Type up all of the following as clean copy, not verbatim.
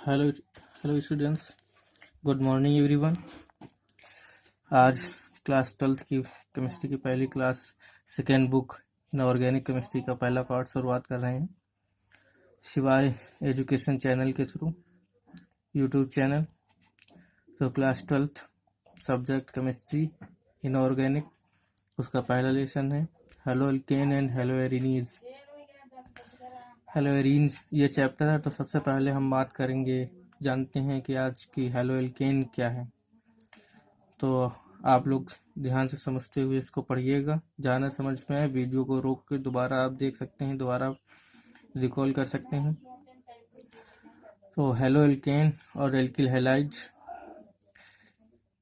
Hello hello students, good morning everyone. आज class 12th की chemistry की पहली class second book inorganic chemistry का पहला पार्ट शुरुआत कर रहे हैं शिवाय एजुकेशन चैनल के थ्रू, यूट्यूब चैनल। तो class 12th subject chemistry inorganic, उसका पहला लेसन है halo alkane and halo arenes. Halo arenes ये चैप्टर है। तो सबसे पहले हम बात करेंगे, जानते हैं कि आज की हेलो एल्केन क्या है। तो आप लोग ध्यान से समझते हुए इसको पढ़िएगा। जाना समझ में आए वीडियो को रोक कर दोबारा आप देख सकते हैं, दोबारा रिकॉल कर सकते हैं। तो हेलो एल्केन और एल्किल हैलाइड्स,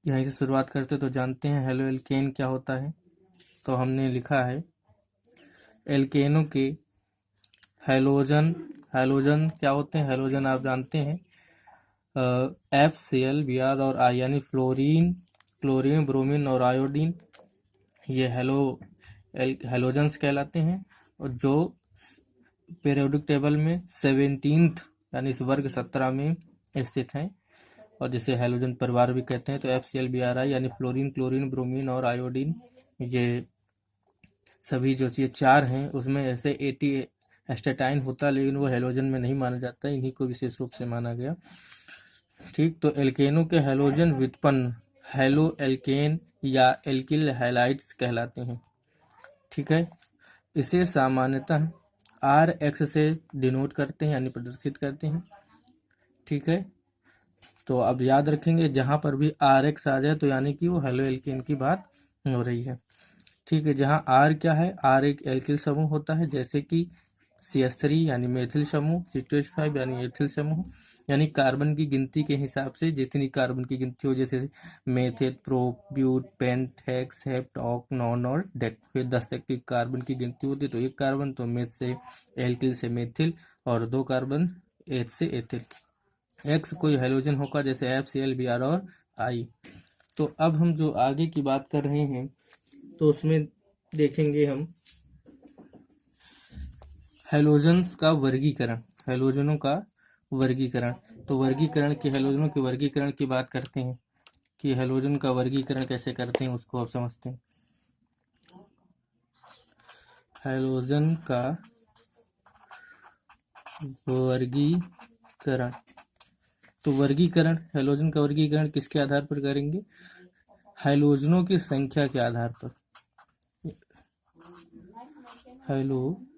यहीं से शुरुआत करते तो जानते हैं हेलो एल्केन क्या होता है। तो हमने लिखा है एल्केनों के हैलोजन क्या होते हैं। हैलोजन आप जानते हैं FCl, Br और I, यानी फ्लोरीन, क्लोरीन, ब्रोमीन और आयोडीन, ये हैलोजन्स कहलाते हैं। और जो पीरियोडिक टेबल में 17th यानी इस वर्ग 17 में स्थित हैं, और जिसे हैलोजन परिवार भी कहते हैं। तो FCl, Br, I यानी फ्लोरीन, क्लोरीन, ब्रोमीन और आयोडीन, ये सभी जो ये चार हैं, उसमें ऐसे 80 एस्टेटाइन होता है, लेकिन वो हैलोजन में नहीं माना जाता, इन्हीं को विशेष रूप से माना गया। ठीक, तो एल्केनों के हैलोजन व्युत्पन्न हेलो एल्केन या एल्किल हैलाइड्स कहलाते हैं। ठीक है, इसे सामान्यतः RX से डिनोट करते हैं, यानी प्रदर्शित करते हैं। ठीक है, तो अब याद रखेंगे जहां पर भी RX आ जाए तो यानी कि वो हेलो एल्केन की बात हो रही है। ठीक है, जहां R क्या है, R एक एल्किल समूह होता है, जैसे कि CH3 यानी मेथिल समूह, C2H5 यानी एथिल समूह, यानी कार्बन की गिनती के हिसाब से जितनी कार्बन की गिनती हो, जैसे meth, prop, but, pent, hex, hept, oct, non और डेक, फिर 10 तक की कार्बन की गिनती होती है। तो एक कार्बन तो मेथ से एल्किल से मेथिल, और 2 कार्बन एथ से एथिल। एक्स कोई हैलोजन होगा, जैसे FCl, Br और I। तो अब हम जो आगे की बात कर रहे हैं तो उसमें देखेंगे हम हैलोजन्स का वर्गीकरण, हैलोजनों का वर्गीकरण। तो वर्गीकरण की, हैलोजनों के वर्गीकरण की बात करते हैं कि हैलोजन का वर्गीकरण कैसे करते हैं, उसको आप समझते हैं। हैलोजन का वर्गीकरण, तो वर्गीकरण, हैलोजन का वर्गीकरण किसके आधार पर करेंगे, हैलोजनों की संख्या के आधार पर। हैलोजनों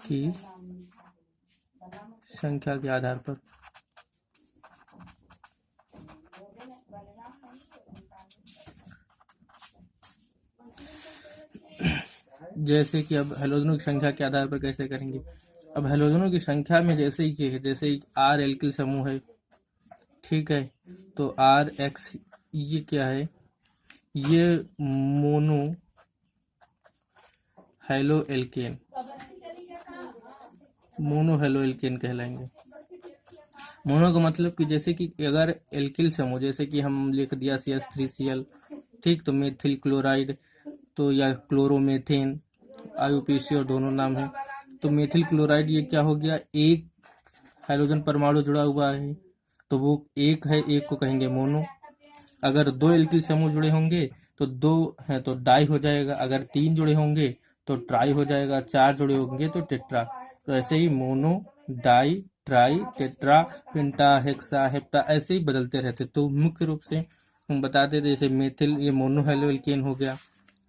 की संख्या के आधार पर। जैसे कि अब हैलोजनों की संख्या के आधार पर कैसे करेंगे। अब हैलोजनों की संख्या में जैसे ही है, जैसे ही R एल्किल समूह है, ठीक है, तो RX ये क्या है, ये mono halo alkane, mono halo alkane कहलाएंगे। मोनो का मतलब कि जैसे कि अगर एल्किल समूह, जैसे कि हम लिख दिया CH3Cl, ठीक, तो मेथिल क्लोराइड, तो या क्लोरोमेथेन, IUPAC और दोनों नाम है। तो मेथिल क्लोराइड ये क्या हो गया, एक हाइड्रोजन परमाणु जुड़ा हुआ है, तो वो एक है, एक को कहेंगे मोनो। अगर 2 एल्किल समूह जुड़े होंगे तो 2 है तो डाई हो जाएगा, अगर 3 जुड़े होंगे तो ट्राई हो जाएगा, 4 जुड़े होंगे तो टेट्रा। तो ऐसे ही मोनो, डाई, ट्राई, टेट्रा, पेंटा, हेक्सा, हेप्टा, ऐसे ही बदलते रहते। तो मुख्य रूप से हम बताते थे, जैसे मेथिल ये मोनो हेलो एल्केन हो गया।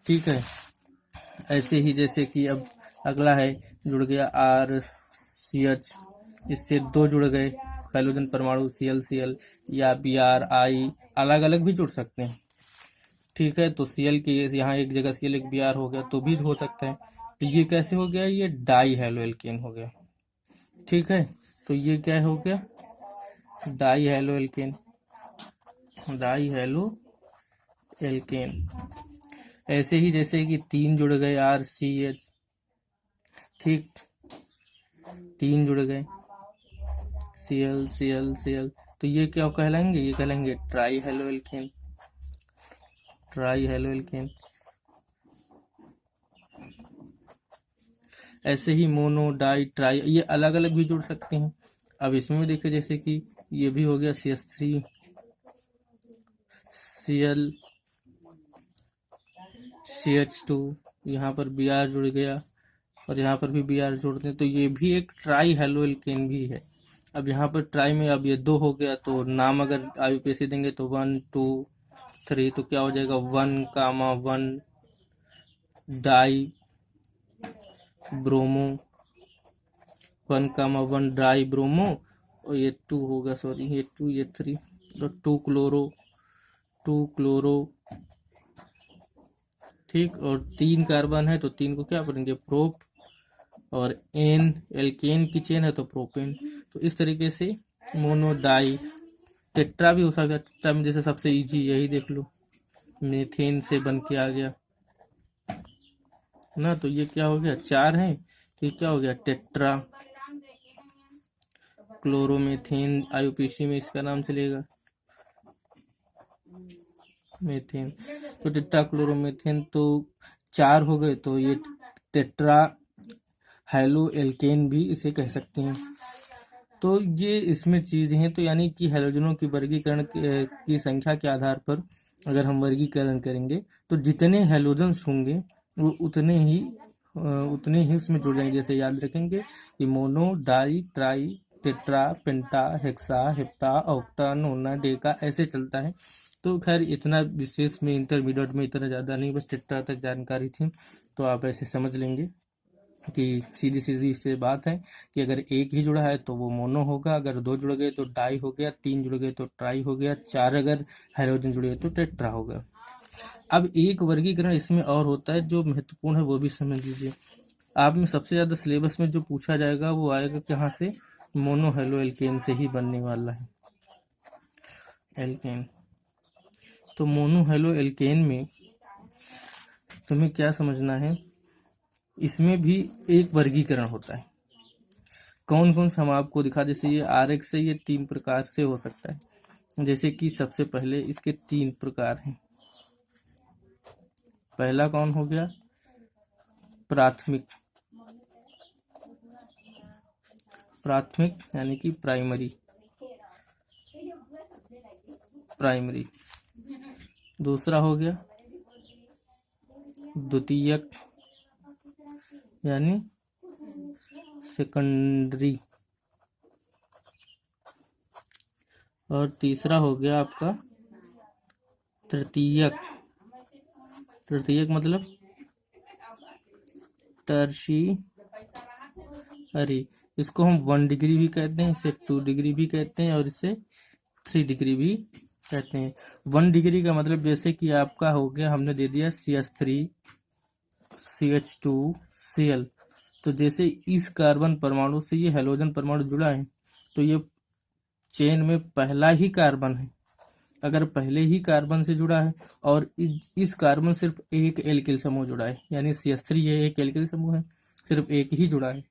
ठीक है, ऐसे ही जैसे कि अब अगला है, जुड़ गया RCH, इससे 2 जुड़ गए हाइड्रोजन परमाणु, ClCl या Br, I, अलग अलग भी जुड़ सकते हैं। ठीक है, तो Cl की यहाँ एक जगह Cl एक Br हो गया तो भी हो सकता है। तो ये कैसे हो गया, ये डाई हेलो एल्केन हो गया। ठीक है, तो ये क्या हो गया, die halo alkane, die hello alkane. ऐसे ही जैसे कि 3 जुड़ गए RCH, ठीक, 3 जुड़ गए Cl, तो ये क्या कहलाएंगे, ये कहलाएंगे tri halo alkane, tri halo alkane. ऐसे ही मोनो, डाई, ट्राई ये अलग अलग भी जुड़ सकते हैं। अब इसमें भी देखिए जैसे कि ये भी हो गया CH3 Cl CH2, यहाँ पर Br जुड़ गया और यहाँ पर भी Br जोड़ते हैं, तो ये भी एक ट्राई हेलो एल्केन भी है। अब यहाँ पर ट्राई में अब ये 2 हो गया, तो नाम अगर IUPAC देंगे तो 1 2 3, तो क्या हो जाएगा 1,1 डाई ब्रोमो, 1,1 डाई ब्रोमो, और ये 2 होगा, सॉरी ये 2 ये 3, तो 2 क्लोरो, ठीक। और 3 कार्बन है तो 3 को क्या करेंगे प्रोप, और एन एल्केन की चेन है तो प्रोपेन। तो इस तरीके से मोनो, डाई, टेट्रा भी हो सकता है। टेट्रा में जैसे सबसे इजी यही देख लो, मीथेन से बन के आ गया ना, तो ये क्या हो गया 4 है, तो ये क्या हो गया टेट्रा क्लोरोमीथेन, IUPAC में इसका नाम चलेगा मीथेन। तो टेट्रा क्लोरोमीथेन तो 4 हो गए, तो ये टेट्रा हेलो एल्केन भी इसे कह सकते हैं। तो ये इसमें चीज़ें हैं, तो यानी कि हैलोजनों की वर्गीकरण की संख्या के आधार पर अगर हम वर्गीकरण करेंगे तो जितने हैलोजन्स होंगे वो उतने ही उसमें जुड़ जाएंगे। जैसे याद रखेंगे कि मोनो, डाई, ट्राई, टेट्रा, पेंटा, हेक्सा, हेप्टा, ऑक्टा, नोना, डेका ऐसे चलता है। तो खैर इतना विशेष में इंटरमीडिएट में इतना ज़्यादा नहीं, बस टेट्रा तक जानकारी थी, तो आप ऐसे समझ लेंगे कि सीधी सीधी से बात है कि अगर एक ही जुड़ा है तो वो मोनो होगा, अगर 2 जुड़ गए तो डाई हो गया, 3 जुड़ गए तो ट्राई हो गया, 4 अगर हाइड्रोजन जुड़े तो टेट्रा होगा। अब एक वर्गीकरण इसमें और होता है जो महत्वपूर्ण है, वो भी समझ लीजिए। आप में सबसे ज्यादा सिलेबस में जो पूछा जाएगा वो आएगा कहाँ से, मोनो हेलो एल्केन से ही बनने वाला है एल्केन। तो मोनो हेलो एल्केन में तुम्हें क्या समझना है, इसमें भी एक वर्गीकरण होता है। कौन कौन सा हम आपको दिखा, जैसे ये RX से ये 3 प्रकार से हो सकता है। जैसे कि सबसे पहले इसके 3 प्रकार हैं। पहला कौन हो गया प्राथमिक यानी कि प्राइमरी। दूसरा हो गया द्वितीयक यानी सेकेंडरी, और तीसरा हो गया आपका तृतीयक मतलब टर्शियरी। इसको हम 1 डिग्री भी कहते हैं, इसे 2 डिग्री भी कहते हैं, और इसे 3 डिग्री भी कहते हैं। 1 डिग्री का मतलब जैसे कि आपका हो गया, हमने दे दिया CH3 CH2 Cl, तो जैसे इस कार्बन परमाणु से ये हैलोजन परमाणु जुड़ा है तो ये चेन में पहला ही कार्बन है। अगर पहले ही कार्बन से जुड़ा है और इस कार्बन सिर्फ एक एल्किल समूह जुड़ा है, यानी CH3 ये एक एल्किल समूह है, सिर्फ एक ही जुड़ा है।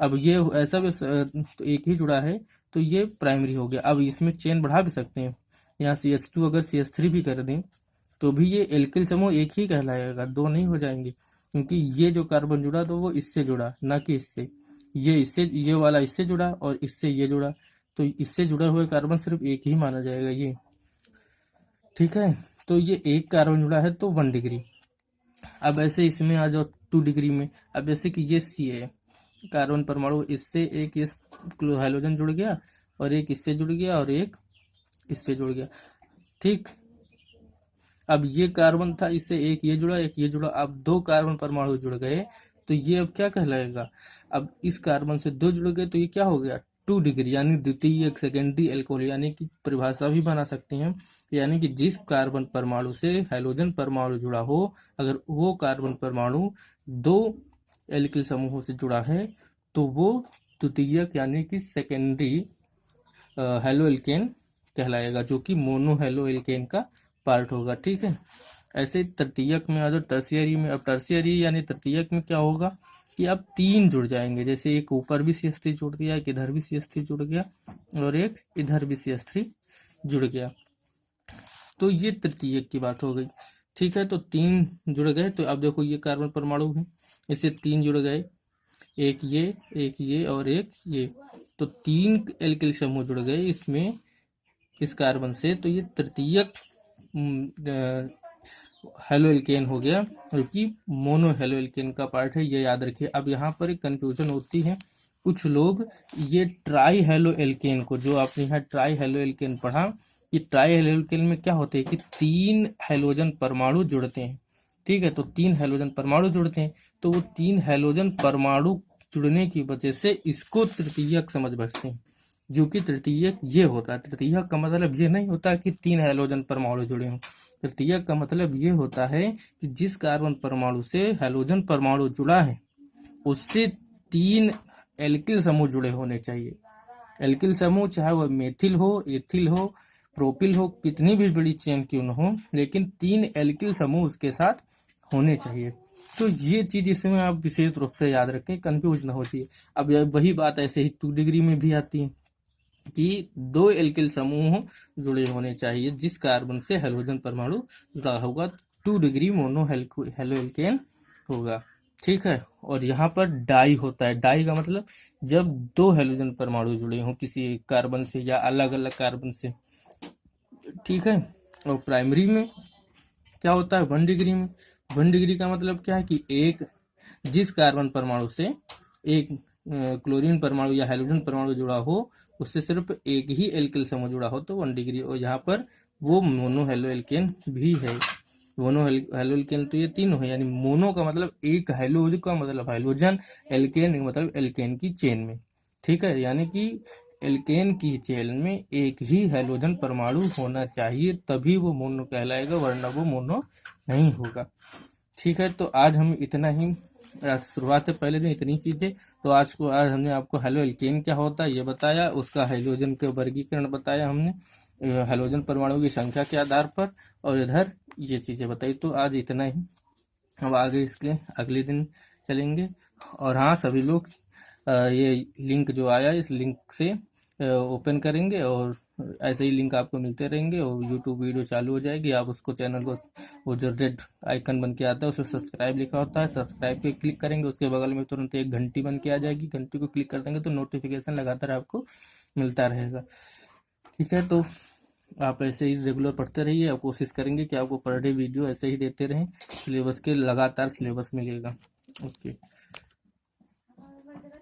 अब ये ऐसा भी तो एक ही जुड़ा है तो ये प्राइमरी हो गया। अब इसमें चेन बढ़ा भी सकते हैं, यहाँ CH2 अगर CH3 भी कर दें तो भी ये एल्किल समूह एक ही कहलाएगा, 2 नहीं हो जाएंगे, क्योंकि ये जो कार्बन जुड़ा तो वो इससे जुड़ा, ना कि इससे। ये वाला इससे जुड़ा और इससे ये जुड़ा, तो इससे जुड़ा हुआ कार्बन सिर्फ एक ही माना जाएगा ये, ठीक है। तो ये एक कार्बन जुड़ा है तो 1 डिग्री। अब ऐसे इसमें आ जाओ 2 डिग्री में। अब जैसे कि ये C है कार्बन परमाणु, इससे एक इस हाइड्रोजन जुड़ गया और एक इससे जुड़ गया और एक इससे जुड़ गया, ठीक। अब ये कार्बन था, इससे एक ये जुड़ा एक ये जुड़ा, अब 2 कार्बन परमाणु जुड़ गए तो ये अब क्या कहलाएगा, अब इस कार्बन से 2 जुड़ गए तो ये क्या हो गया 2 डिग्री, यानी द्वितीय सेकेंडरी एल्कोहल। यानी कि परिभाषा भी बना सकते हैं, यानी कि जिस कार्बन परमाणु से हाइड्रोजन परमाणु जुड़ा हो, अगर वो कार्बन परमाणु 2 एल्किल समूहों से जुड़ा है तो वो द्वितीयक यानी कि सेकेंडरी हेलो एल्केन कहलाएगा, जो कि मोनो हेलो एल्केन का पार्ट होगा, ठीक है। ऐसे तृतीयक में आ जाओ टर्शियरी में। अब टर्शियरी यानी तृतीयक में क्या होगा कि अब 3 जुड़ जाएंगे, जैसे एक ऊपर भी CH3 जुड़ गया, एक इधर भी CH3 जुड़ गया और एक इधर भी CH3 जुड़ गया, तो ये तृतीयक की बात हो गई, ठीक है। तो 3 जुड़ गए, तो अब देखो ये कार्बन परमाणु है, इससे 3 जुड़ गए, एक ये और एक ये, तो 3 एल्किल समूह जुड़ गए इसमें, इस कार्बन से, तो ये तृतीयक हेलो एल्केन हो गया, जो कि मोनो हेलो एल्केन का पार्ट है, ये याद रखिए। अब यहाँ पर एक कंफ्यूजन होती है, कुछ लोग ये ट्राई हेलो एल्केन को, जो आपने यहाँ ट्राई हेलो एल्केन पढ़ा, कि ट्राई हेलो एल्केन में क्या होते हैं कि 3 हेलोजन परमाणु जुड़ते हैं, ठीक है, तो 3 हेलोजन परमाणु जुड़ते हैं, तो वो 3 हेलोजन परमाणु जुड़ने की वजह से इसको तृतीयक समझ बैठते हैं, जो कि तृतीयक ये होता है। तृतीयक का मतलब ये नहीं होता कि 3 हेलोजन परमाणु जुड़े हों, तृतीयक का मतलब ये होता है कि जिस कार्बन परमाणु से हेलोजन परमाणु जुड़ा है उससे 3 एल्किल समूह जुड़े होने चाहिए। एल्किल समूह चाहे वह मेथिल हो, एथिल हो, प्रोपिल हो, कितनी भी बड़ी चेन क्यों न हो, लेकिन 3 एल्किल समूह उसके साथ होने चाहिए। तो ये चीज इसमें आप विशेष रूप से याद रखें, कंफ्यूज ना हो चाहिए। अब वही बात ऐसे ही 2 डिग्री में भी आती है कि 2 एल्किल समूह जुड़े होने चाहिए जिस कार्बन से हेलोजन परमाणु जुड़ा होगा, 2 डिग्री मोनो हेलो एल्केन होगा, ठीक है। और यहाँ पर डाई होता है, डाई का मतलब जब 2 हेलोजन परमाणु जुड़े हों किसी एक कार्बन से या अलग अलग कार्बन से, ठीक है। और प्राइमरी में क्या होता है, 1 डिग्री में। 1 डिग्री का मतलब क्या है कि एक जिस कार्बन परमाणु से एक क्लोरीन परमाणु या हेलोजन परमाणु जुड़ा हो उससे सिर्फ एक ही एल्किल समूह जुड़ा हो तो 1 डिग्री। और यहाँ पर वो मोनो हेलो एल्केन भी है। मोनो हेलो एल्केन तो ये तीनों है, यानी मोनो का मतलब एक, हेलो का मतलब हेलोजन, एल्केन का मतलब एल्केन की चेन में, ठीक है। यानी कि एल्केन की चेन में एक ही हेलोजन परमाणु होना चाहिए, तभी वो मोनो कहलाएगा, वरना वो मोनो नहीं होगा, ठीक है। तो आज हम इतना ही, शुरुआत से पहले दिन इतनी चीजें। तो आज हमने आपको हेलो एल्केन क्या होता है ये बताया, उसका हेलोजन के वर्गीकरण बताया हमने, हेलोजन परमाणु की संख्या के आधार पर, और इधर ये चीजें बताई। तो आज इतना ही, अब आगे इसके अगले दिन चलेंगे। और हाँ, सभी लोग ये लिंक जो आया इस लिंक से ओपन करेंगे, और ऐसे ही लिंक आपको मिलते रहेंगे, और यूट्यूब वीडियो चालू हो जाएगी, आप उसको चैनल को, वो जो रेड आइकन बन के आता है उसमें सब्सक्राइब लिखा होता है, सब्सक्राइब पे क्लिक करेंगे, उसके बगल में तुरंत एक घंटी बन के आ जाएगी, घंटी को क्लिक कर देंगे तो नोटिफिकेशन लगातार आपको मिलता रहेगा, ठीक है। तो आप ऐसे ही रेगुलर पढ़ते रहिए, आप कोशिश करेंगे कि आपको पर डे वीडियो ऐसे ही देते रहें, सिलेबस के लगातार सिलेबस मिलेगा। ओके।